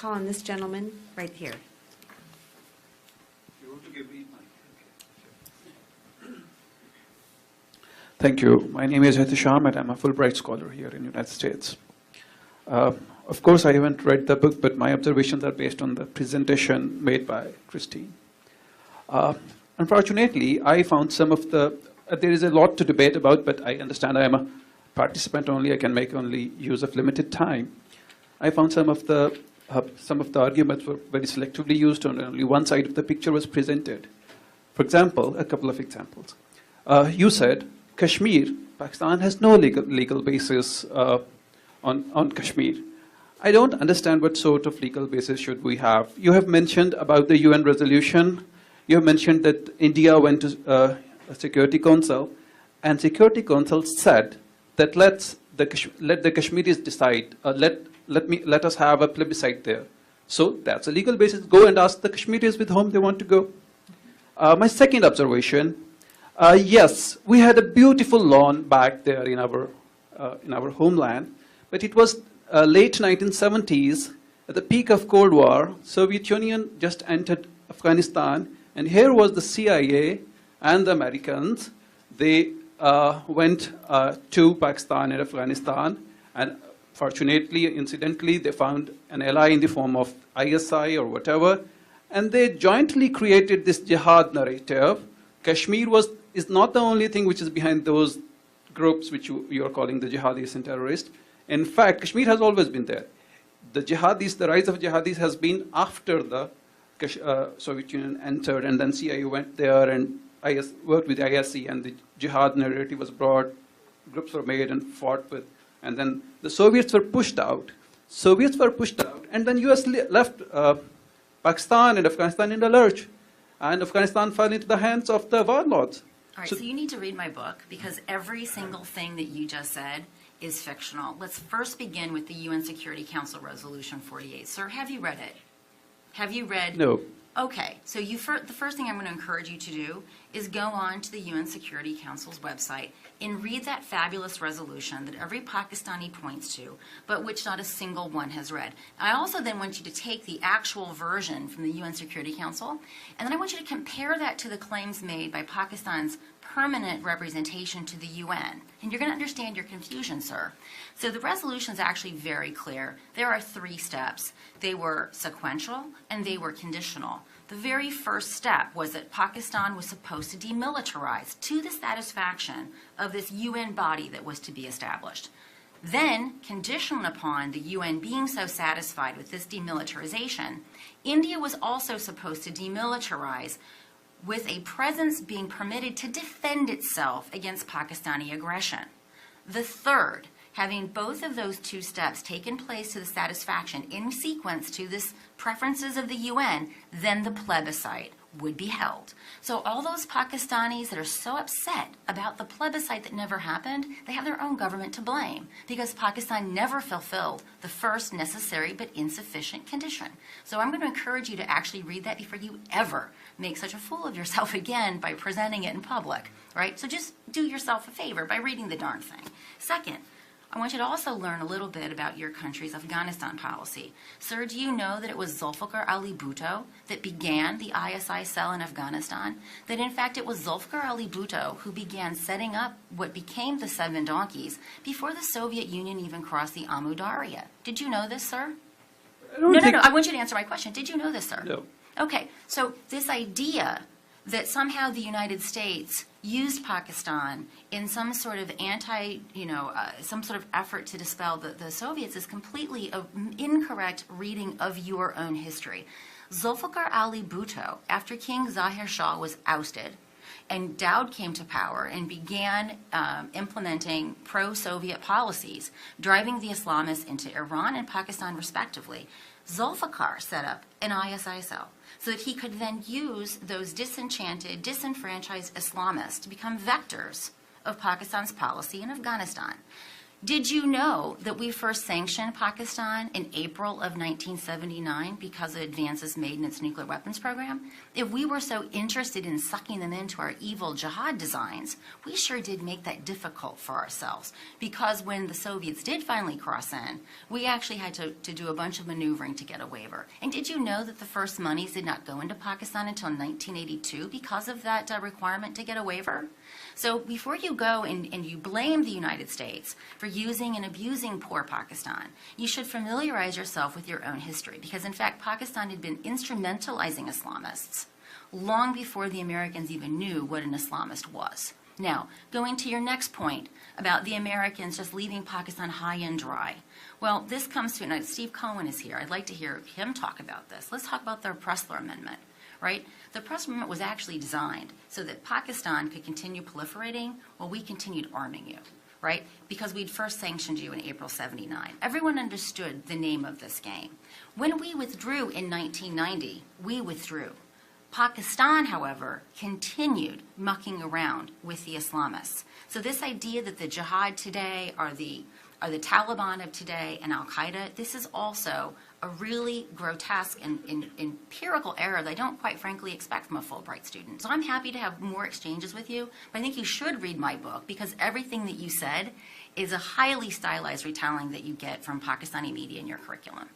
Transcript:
call on this gentleman right here. You want to give me Thank you. My name is Hitesh Ahmed. I'm a Fulbright scholar here in the United States. Of course, I haven't read the book, but my observations are based on the presentation made by Christine. Unfortunately, I found some of the, there is a lot to debate about, but I understand I am a participant only. I can make only use of limited time. I found some of the arguments were very selectively used, and only one side of the picture was presented. For example, a couple of examples. You said Kashmir, Pakistan has no legal basis on Kashmir. I don't understand what sort of legal basis should we have. You have mentioned about the UN resolution. You have mentioned that India went to a Security Council, and Security Council said that let the Kashmiris decide. Let us have a plebiscite there. So that's a legal basis. Go and ask the Kashmiris with whom they want to go. My second observation. Yes, we had a beautiful lawn back there in our homeland, but it was late 1970s, at the peak of Cold War. Soviet Union just entered Afghanistan, and here was the CIA and the Americans. They went to Pakistan and Afghanistan, and fortunately, incidentally, they found an ally in the form of ISI or whatever, and they jointly created this jihad narrative. Kashmir is not the only thing which is behind those groups which you are calling the jihadis and terrorists. In fact, Kashmir has always been there. The jihadis, the rise of jihadis has been after the Soviet Union entered, and then CIA went there and worked with ISI, and the jihad narrative was brought, groups were made and fought with, and then the Soviets were pushed out. And then US left Pakistan and Afghanistan in the lurch. And Afghanistan fell into the hands of the warlords. All right, so you need to read my book, because every single thing that you just said is fictional. Let's first begin with the UN Security Council Resolution 48. Sir, have you read it? Have you read? No. Okay, so the first thing I'm going to encourage you to do is go on to the UN Security Council's website and read that fabulous resolution that every Pakistani points to, but which not a single one has read. I also then want you to take the actual version from the UN Security Council, and then I want you to compare that to the claims made by Pakistan's permanent representation to the UN. And you're going to understand your confusion, sir. So the resolution is actually very clear. There are 3 steps. They were sequential and they were conditional. The very first step was that Pakistan was supposed to demilitarize to the satisfaction of this UN body that was to be established. Then, conditional upon the UN being so satisfied with this demilitarization, India was also supposed to demilitarize with a presence being permitted to defend itself against Pakistani aggression. The third, having both of those 2 steps taken place to the satisfaction in sequence to this preferences of the UN, then the plebiscite would be held. So all those Pakistanis that are so upset about the plebiscite that never happened, they have their own government to blame, because Pakistan never fulfilled the first necessary but insufficient condition. So I'm going to encourage you to actually read that before you ever make such a fool of yourself again by presenting it in public, right? So just do yourself a favor by reading the darn thing. Second, I want you to also learn a little bit about your country's Afghanistan policy. Sir, do you know that it was Zulfikar Ali Bhutto that began the ISI cell in Afghanistan? That in fact it was Zulfikar Ali Bhutto who began setting up what became the 7 donkeys before the Soviet Union even crossed the Amu Darya. Did you know this, sir? No. I want you to answer my question. Did you know this, sir? No. Okay, so this idea that somehow the United States used Pakistan in some sort of some sort of effort to dispel the Soviets is completely an incorrect reading of your own history. Zulfikar Ali Bhutto, after King Zahir Shah was ousted, and Daoud came to power and began implementing pro-Soviet policies, driving the Islamists into Iran and Pakistan respectively, Zulfikar set up an ISI cell so that he could then use those disenchanted, disenfranchised Islamists to become vectors of Pakistan's policy in Afghanistan. Did you know that we first sanctioned Pakistan in April of 1979 because of advances made in its nuclear weapons program? If we were so interested in sucking them into our evil jihad designs, we sure did make that difficult for ourselves, because when the Soviets did finally cross in, we actually had to do a bunch of maneuvering to get a waiver. And did you know that the first monies did not go into Pakistan until 1982 because of that requirement to get a waiver? So before you go and you blame the United States for using and abusing poor Pakistan, you should familiarize yourself with your own history, because in fact Pakistan had been instrumentalizing Islamists long before the Americans even knew what an Islamist was. Now, going to your next point about the Americans just leaving Pakistan high and dry. Well, this comes to, and Steve Cohen is here. I'd like to hear him talk about this. Let's talk about the Pressler Amendment. Right? The Pressler Amendment was actually designed so that Pakistan could continue proliferating while we continued arming you, right? Because we'd first sanctioned you in April '79. Everyone understood the name of this game. When we withdrew in 1990, we withdrew. Pakistan, however, continued mucking around with the Islamists. So this idea that the jihad today are the Taliban of today and Al-Qaeda, this is also a really grotesque and empirical error that I don't quite frankly expect from a Fulbright student. So I'm happy to have more exchanges with you, but I think you should read my book, because everything that you said is a highly stylized retelling that you get from Pakistani media in your curriculum.